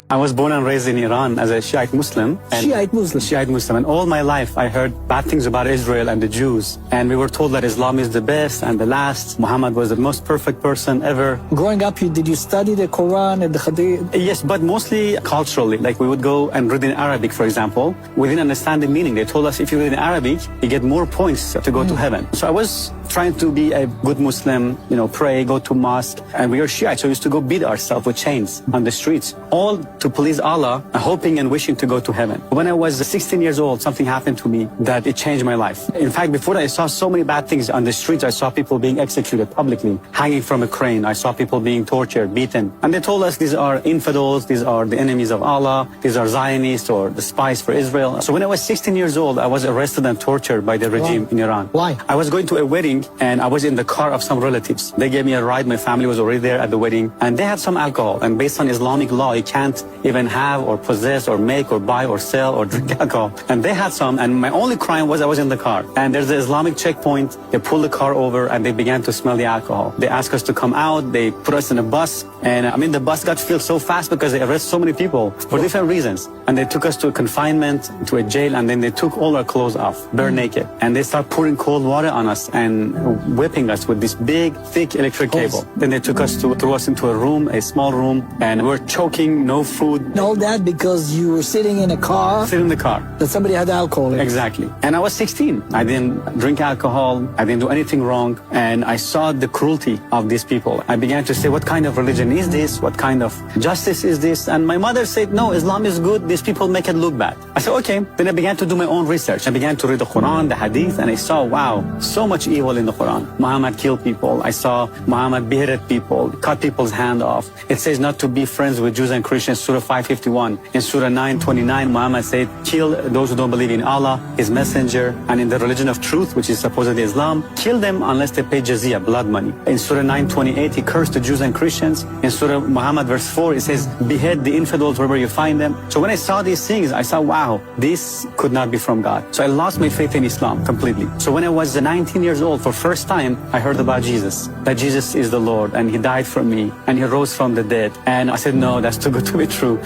I was born and raised in Iran as a Shiite Muslim. Shiite Muslim. Shiite Muslim. And all my life I heard bad things about Israel and the Jews. And we were told that Islam is the best and the last. Muhammad was the most perfect person ever. Growing up, did you study the Quran and the Hadith? Yes, but mostly culturally. Like we would go and read in Arabic, for example. We didn't understand the meaning. They told us if you read in Arabic, you get more points to go to heaven. So I was trying to be a good Muslim, pray, go to mosque. And we were Shiite, so we used to go beat ourselves with chains on the streets, all to please Allah, hoping and wishing to go to heaven. When I was 16 years old, something happened to me that it changed my life. In fact, before that, I saw so many bad things on the streets. I saw people being executed publicly, hanging from a crane. I saw people being tortured, beaten. And they told us these are infidels, these are the enemies of Allah, these are Zionists or the spies for Israel. So when I was 16 years old, I was arrested and tortured by the regime in Iran. Why? I was going to a wedding and I was in the car of some relatives. They gave me a ride. My family was already there at the wedding and they had some alcohol. And based on Islamic law, you can't even have or possess or make or buy or sell or drink alcohol. And they had some, and my only crime was I was in the car. And there's the Islamic checkpoint. They pulled the car over and they began to smell the alcohol. They asked us to come out. They put us in a bus. And the bus got filled so fast because they arrested so many people for different reasons. And they took us to a confinement, to a jail, and then they took all our clothes off, bare naked. And they started pouring cold water on us and whipping us with this big, thick electric cable. Then they took us threw us into a room, a small room, and we were choking, no food. And all that because you were sitting in a car? Sitting in the car. That somebody had alcohol in it. Exactly. And I was 16. I didn't drink alcohol. I didn't do anything wrong. And I saw the cruelty of these people. I began to say, what kind of religion is this? What kind of justice is this? And my mother said, no, Islam is good. These people make it look bad. I said, okay. Then I began to do my own research. I began to read the Quran, the Hadith, and I saw, wow, so much evil in the Quran. Muhammad killed people. I saw Muhammad beheaded people, cut people's hand off. It says not to be friends with Jews and Christians, Surah 551. In Surah 929, Muhammad said, kill those who don't believe in Allah, His messenger, and in the religion of truth, which is supposedly Islam. Kill them unless they pay jizya, blood money. In Surah 928, he cursed the Jews and Christians. In Surah Muhammad, verse 4, it says, behead the infidels wherever you find them. So when I saw these things, I saw, wow, this could not be from God. So I lost my faith in Islam completely. So when I was 19 years old, for first time, I heard about Jesus, that Jesus is the Lord, and He died for me, and He rose from the dead. And I said, no, that's too good to be true.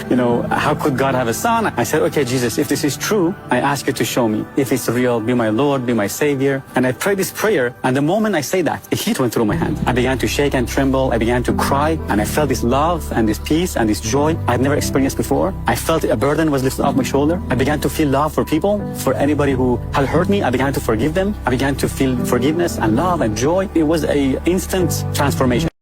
How could God have a son? I said, okay, Jesus, if this is true, I ask you to show me. If it's real, be my Lord, be my Savior. And I prayed this prayer, and the moment I say that, a heat went through my hand. I began to shake and tremble. I began to cry, and I felt this love and this peace and this joy I'd never experienced before. I felt a burden was lifted off my shoulder. I began to feel love for people, for anybody who had hurt me. I began to forgive them. I began to feel forgiveness and love and joy. It was an instant transformation.